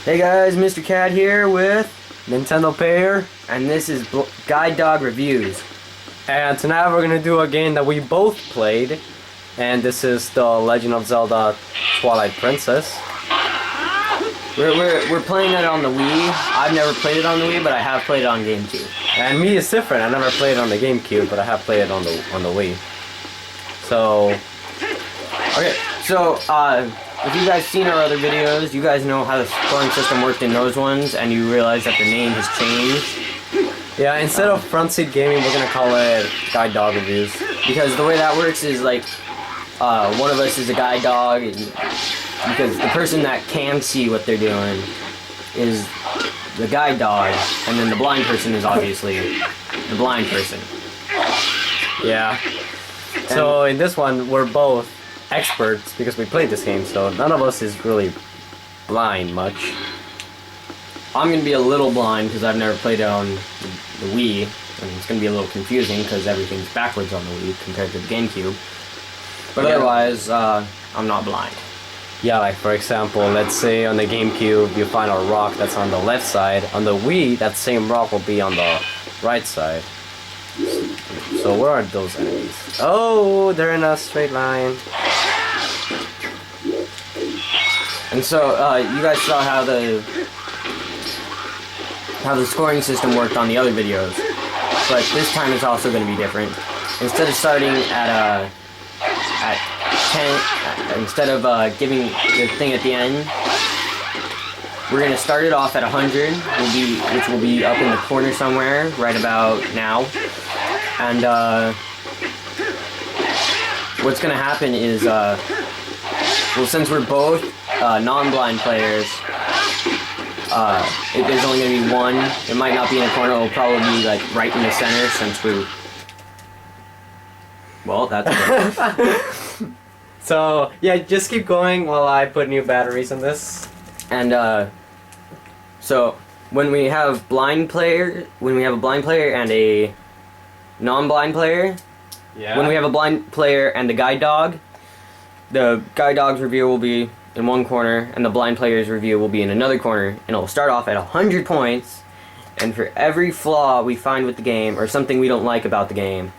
Hey guys, Mr. Cat here with Nintendo Payer, and this is Guide Dog Reviews. And tonight we're gonna do a game that we both played, and this is the Legend of Zelda Twilight Princess. We're playing it on the Wii. I've never played it on the Wii, but I have played it on GameCube. And me is different. I never played it on the GameCube, but I have played it on the Wii. So, okay. So, if you guys seen our other videos, you guys know how the scoring system worked in those ones, and you realize that the name has changed. yeah, instead of Front Seat Gaming, we're gonna call it Guide Dog Reviews. Because the way that works is like, one of us is a guide dog, and because the person that can see what they're doing is the guide dog, and then the blind person is obviously the blind person. Yeah. So in this one, we're both experts because we played this game, so none of us is really blind much. I'm gonna be a little blind because I've never played it on the Wii, and it's gonna be a little confusing because everything's backwards on the Wii compared to the GameCube. But otherwise, I'm not blind. Yeah, like for example, let's say on the GameCube you find a rock that's on the left side. On the Wii, that same rock will be on the right side. So where are those enemies? Oh, they're in a straight line. And so, you guys saw how the scoring system worked on the other videos, but this time it's also going to be different. Instead of starting at 10, instead of giving the thing at the end, we're going to start it off at 100, which will be up in the corner somewhere, right about now. And what's going to happen is, well, since we're both non-blind players, there's only going to be one. It might not be in a corner. It'll probably be like right in the center since we're... Well, that's good. So, yeah, just keep going while I put new batteries in this. And, so, when we have a blind player and a non-blind player, Yeah. when we have a blind player and the guide dog's review will be in one corner, and the blind player's review will be in another corner, and it'll start off at 100 points, and for every flaw we find with the game, or something we don't like about the game,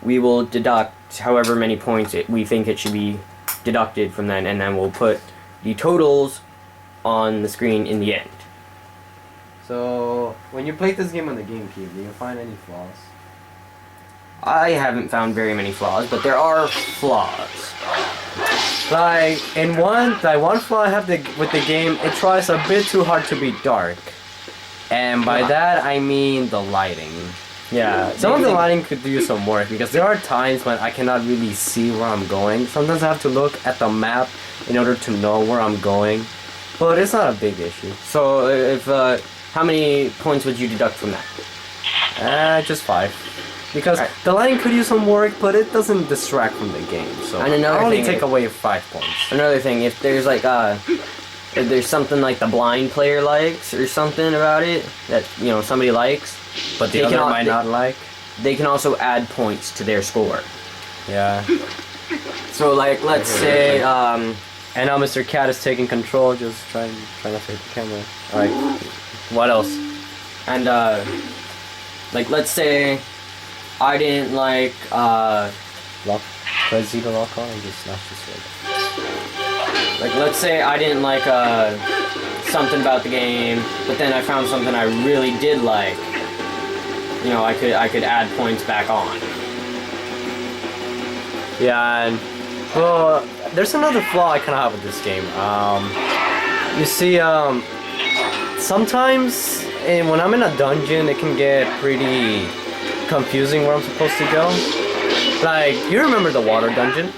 we will deduct however many points we think it should be deducted from then, and then we'll put the totals on the screen in the end. So, when you played this game on the GameCube, do you find any flaws? I haven't found very many flaws, but there are flaws. Like, one flaw I have with the game, it tries a bit too hard to be dark. And by that, I mean the lighting. Yeah, some of the lighting could do some work, because there are times when I cannot really see where I'm going. Sometimes I have to look at the map in order to know where I'm going. But it's not a big issue. So, if, how many points would you deduct from that? Just 5. Because the lighting could use some work, but it doesn't distract from the game. So And another I only thing take is- away 5 points. Another thing, if there's like, if there's something like the blind player likes, or something about it, that, you know, somebody likes, But the They other can al- might they- not like. they can also add points to their score. Yeah. So, like, let's say, And now Mr. Cat is taking control, just trying not to hit the camera. Alright. What else? and, like, let's say I didn't like, Lock. Press Z to lock on and just smash this sword. like, let's say I didn't like, something about the game, but then I found something I really did like. You know, I could add points back on. Yeah, and well, there's another flaw I kind of have with this game. You see, sometimes when I'm in a dungeon, it can get pretty confusing where I'm supposed to go. Like, you remember the water dungeon?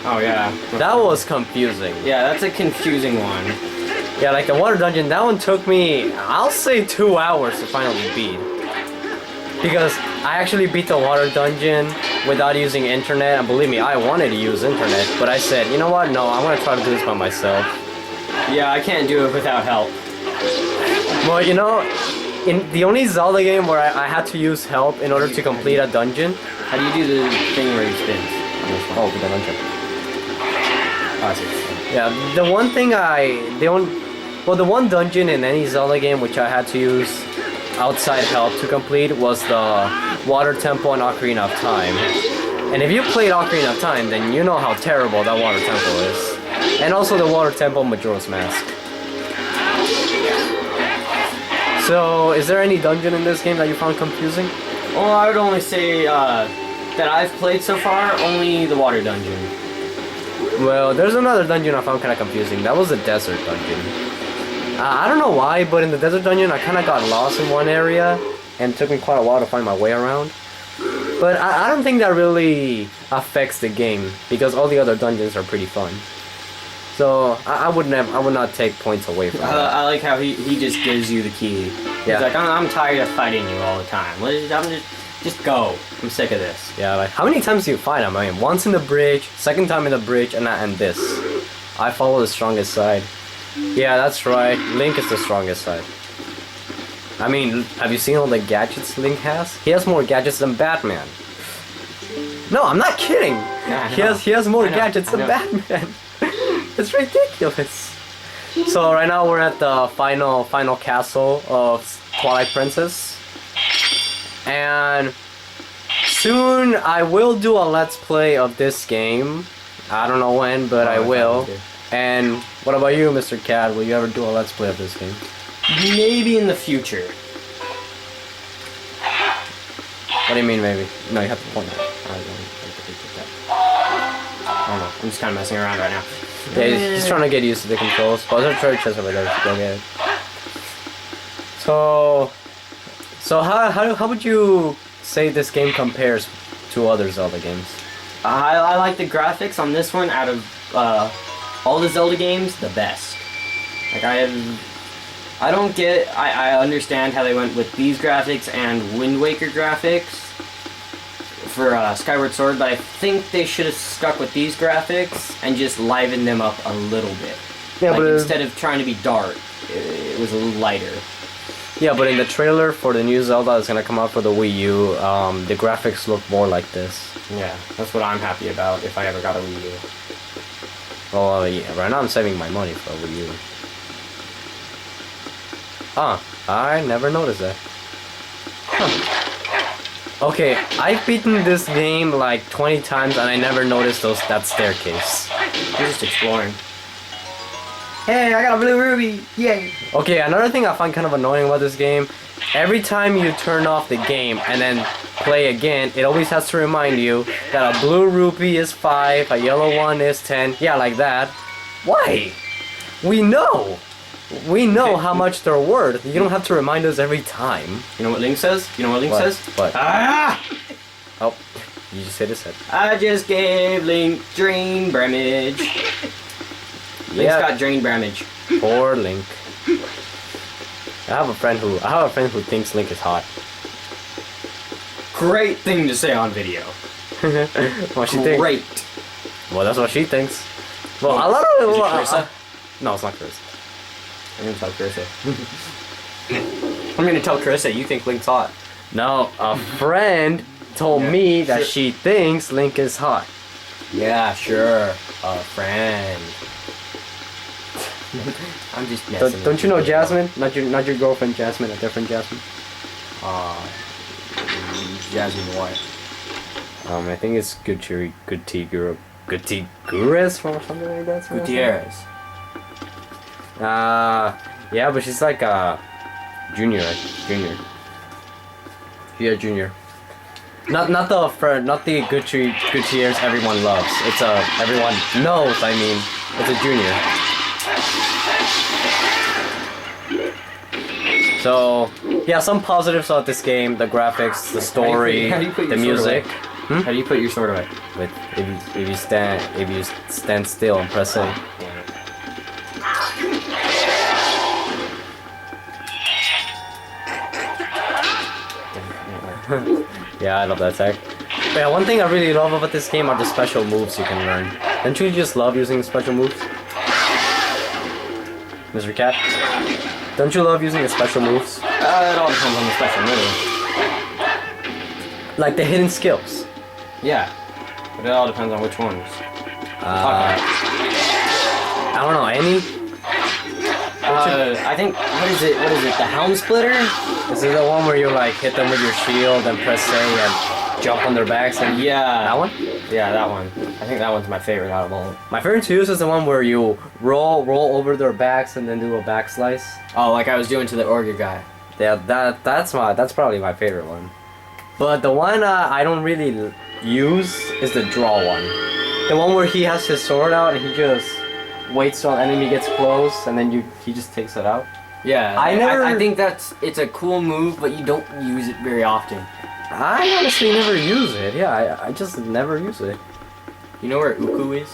Oh, yeah. That was confusing. Yeah, that's a confusing one. Yeah, like the water dungeon, that one took me, I'll say 2 hours to finally beat. Because I actually beat the water dungeon without using internet, and believe me, I wanted to use internet, but I said, you know what, no, I'm gonna try to do this by myself. Yeah, I can't do it without help. Well, you know, in the only Zelda game where I had to use help in order to complete a dungeon. How do you do the thing where he spins? Oh, with the dungeon. Oh, I see. Yeah, the one thing Well, the one dungeon in any Zelda game which I had to use outside help to complete was the Water Temple and Ocarina of Time. And if you played Ocarina of Time, then you know how terrible that Water Temple is. And also the Water Temple Majora's Mask. So, is there any dungeon in this game that you found confusing? Well, I would only say that I've played so far, only the water dungeon. Well, there's another dungeon I found kind of confusing. That was the desert dungeon. I don't know why, but in the desert dungeon I kind of got lost in one area and it took me quite a while to find my way around. But I don't think that really affects the game because all the other dungeons are pretty fun. So I would not take points away from that. I like how he just gives you the key. Yeah. He's like, I'm tired of fighting you all the time. Just go. I'm sick of this. Yeah, like how many times do you fight him? I mean, once in the bridge, second time in the bridge, and this. I follow the strongest side. Yeah, that's right. Link is the strongest side. I mean, have you seen all the gadgets Link has? He has more gadgets than Batman. No, I'm not kidding. Yeah, He has more gadgets than Batman. It's ridiculous. So right now we're at the final castle of Twilight Princess. And soon I will do a let's play of this game. I don't know when, but I will. And what about you, Mr. Cat? Will you ever do a let's play of this game? Maybe in the future. What do you mean maybe? No, you have to point it. I don't know. I'm just kind of messing around right now. Yeah, he's trying to get used to the controls. But there's a treasure chest over there. Go get it. So how would you say this game compares to other Zelda games? I like the graphics on this one out of all the Zelda games, the best. Like I understand how they went with these graphics and Wind Waker graphics for Skyward Sword, but I think they should have stuck with these graphics and just livened them up a little bit. Yeah, like but instead of trying to be dark, it was a little lighter. Yeah, but in the trailer for the new Zelda that's gonna come out for the Wii U, the graphics look more like this. Yeah, that's what I'm happy about if I ever got a Wii U. Well, yeah, right now I'm saving my money for a Wii U. Huh, I never noticed that. Huh. Okay, I've beaten this game like 20 times and I never noticed that staircase. You're just exploring. Hey, I got a blue ruby! Yay! Okay, another thing I find kind of annoying about this game, every time you turn off the game and then play again, it always has to remind you that a blue rupee is 5, a yellow one is 10, yeah, like that. Why? We know! We know how much they're worth. You don't have to remind us every time. You know what Link says? What? Ah! Oh, you just hit his head. I just gave Link drain bramage. Link's got drain bramage. Poor Link. I have a friend who thinks Link is hot. Great thing to say on video. What she thinks? Great. Well, that's what she thinks. Well, a lot of it. No, it's not Carissa. I'm gonna tell Carissa. I'm gonna tell Carissa you think Link's hot. No, a friend told me that she thinks Link is hot. Yeah, sure. A friend. I'm just messing. Don't you know Jasmine? Not your girlfriend Jasmine, a different Jasmine. Jasmine what? I think it's Gutierrez or something like that. Gutierrez. Yeah, but she's like a junior, right? Junior. Yeah, junior. Not the friend, not the Gutierrez everyone loves. It's everyone knows. I mean, it's a junior. So yeah, some positives about this game: the graphics, the story, the music. How do you put your sword away? With if you stand still and press A. Yeah, I love that tech. But yeah, one thing I really love about this game are the special moves you can learn. Don't you just love using special moves? Mr. Cat? Don't you love using the special moves? It all depends on the special move. Like the hidden skills? Yeah, but it all depends on which ones. I don't know, any? I think what is it? What is it? The helm splitter? Is it the one where you like hit them with your shield and press A and jump on their backs? And Yeah. that one? Yeah, that one. I think that one's my favorite out of all. My favorite to use is the one where you roll over their backs and then do a back slice. Oh, like I was doing to the Orga guy. Yeah, that's probably my favorite one. But the one I don't really use is the draw one. The one where he has his sword out and he just waits till an enemy gets close and then he just takes it out. Yeah, I I think it's a cool move, but you don't use it very often. I honestly never use it. Yeah, I just never use it. You know where Uku is?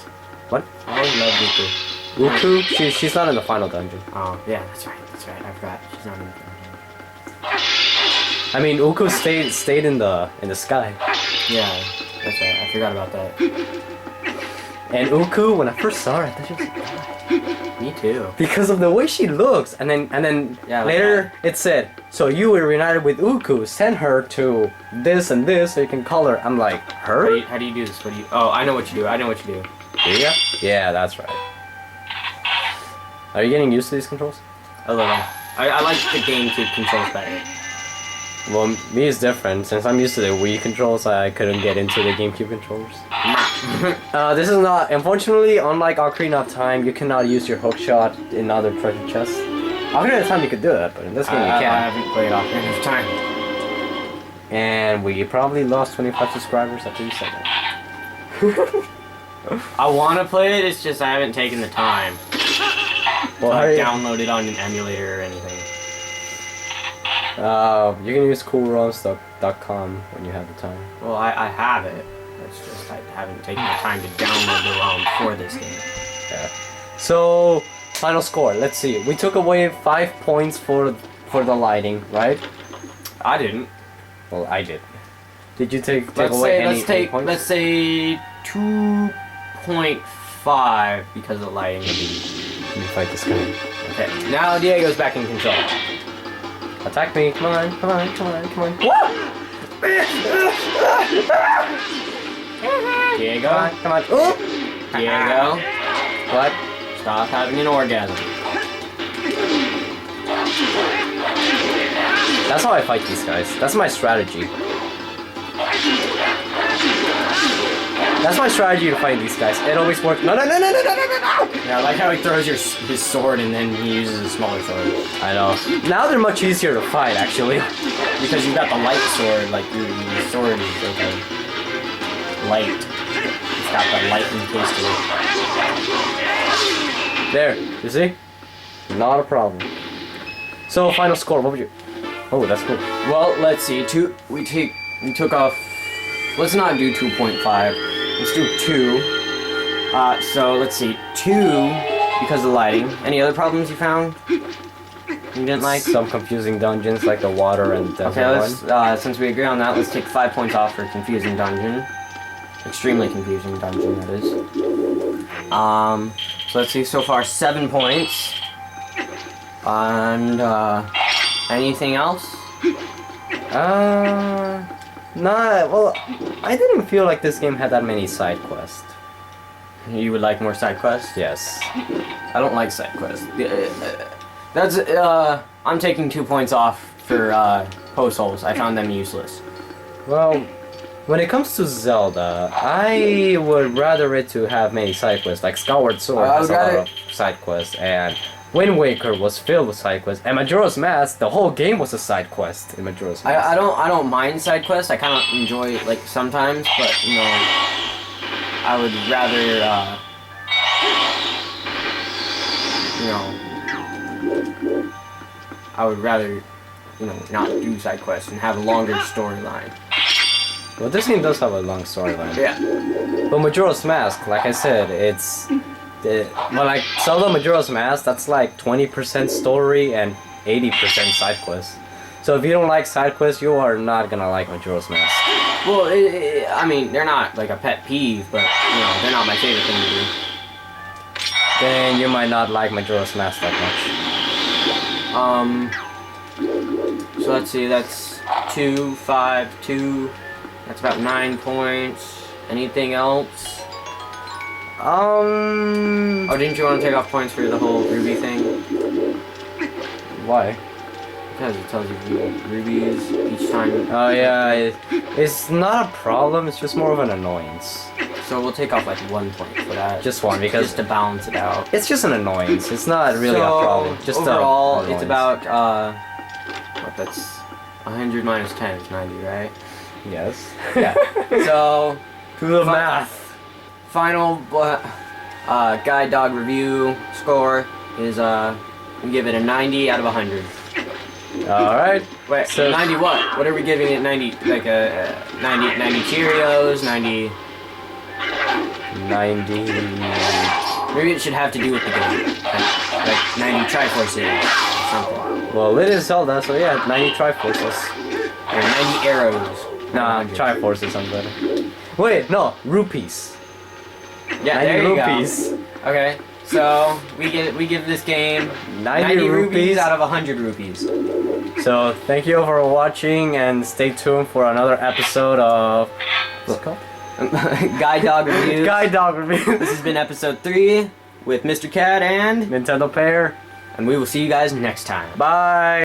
What? I always loved Uku. Uku? She's not in the final dungeon. Oh, yeah, that's right. I forgot. She's not in the I mean, Uku stayed in the sky. Yeah, that's right. I forgot about that. And Uku, when I first saw her, I thought she was a guy. Me too. Because of the way she looks, and then Yeah, later it said, so you were reunited with Uku, send her to this and this so you can call her. I'm like, her? How do you do this? What do you? Oh, I know what you do. I know what you do. Yeah? Yeah, that's right. Are you getting used to these controls? A little. I like the GameCube controls better. Well, me is different. Since I'm used to the Wii controls, I couldn't get into the GameCube controllers. This is not, unfortunately, unlike Ocarina of Time, you cannot use your hook shot in other treasure chests. Ocarina of Time you could do that, but in this game you I can't. haven't played Ocarina of Time. And we probably lost 25 subscribers after you said that. I want to play it, it's just I haven't taken the time Well, to hurry- download it on an emulator or anything. You can use coolroms.com when you have the time. Well, I have it. It's just I haven't taken the time to download the ROM for this game. Yeah. So, final score. Let's see. We took away 5 points for the lighting, right? I didn't. Well, I did. Did you take Let's away say any points? let's say 2.5 because of lighting. Let me fight this guy. Okay, now Diego's back in control. Attack me! Come on! Come on! Come on! Come on! Diego, Come on! Come on! Oh! Diego, What? stop having an orgasm. That's how I fight these guys. That's my strategy. That's my strategy to fight these guys. It always works. No! No! No! No! No! No! No! No! Yeah, I like how he throws his sword and then he uses a smaller sword. I know. Now they're much easier to fight, actually. Because you got the light sword, like your sword is like a light. It's got the light encased in it. There. You see? Not a problem. So, final score. What would you... Oh, that's cool. Well, let's see. We took off. Let's not do 2.5. Let's do 2. So let's see. 2 because of the lighting. Any other problems you found? You didn't like? Some confusing dungeons like the water and desert Okay, one. let's. Since we agree on that, let's take 5 points off for confusing dungeon. Extremely confusing dungeon, that is. So let's see. So far, 7 points. And anything else? Nah, well, I didn't feel like this game had that many side quests. You would like more side quests? Yes. I don't like side quests. That's I'm taking 2 points off for post holes. I found them useless. Well, when it comes to Zelda, I would rather it to have many side quests. Like Skyward Sword has a lot of side quests, and Wind Waker was filled with side quests, and Majora's Mask, the whole game was a side quest in Majora's Mask. I don't mind side quests. I kind of enjoy it like sometimes, but you know, I would rather not do side quests and have a longer storyline. Well, this game does have a long storyline. Yeah. But Majora's Mask, like I said, it's... like Zelda Majora's Mask, that's like 20% story and 80% side quests. So if you don't like side quests, you are not gonna like Majora's Mask. Well, I mean, they're not like a pet peeve, but you know, they're not my favorite thing to do. Then you might not like Majora's Mask that much. So let's see, that's 2, 5, 2. That's about 9 points. Anything else? Oh, didn't you want to take off points for the whole Ruby thing? Why? Because it tells you rubies each time. Oh yeah, it's not a problem. It's just more of an annoyance. So we'll take off like 1 point for that. Just one, because just to balance it out. it's just an annoyance. It's not really a problem. Just overall, a it's about what? That's 100 minus 10 is 90, right? Yes. Yeah. So To the math. final guide dog review score is we give it a 90 out of 100. All right. Wait, So- 90 what? What are we giving it? 90 like a 90 Cheerios, 90. 90. Maybe it should have to do with the game, like 90 Triforces or something, Well, it is Zelda, so yeah, 90 Triforces. or 90 arrows. Nah, 100. Triforces sounds better. Wait, no, rupees. Yeah, 90 there you rupees. go. Okay, so we give this game 90 rupees out of 100 rupees. So thank you for watching, and stay tuned for another episode of what's it called? Guide Dog Review. Guide Dog Review. This has been episode 3 with Mr. Cat and Nintendo Pair. we will see you guys next time. Bye.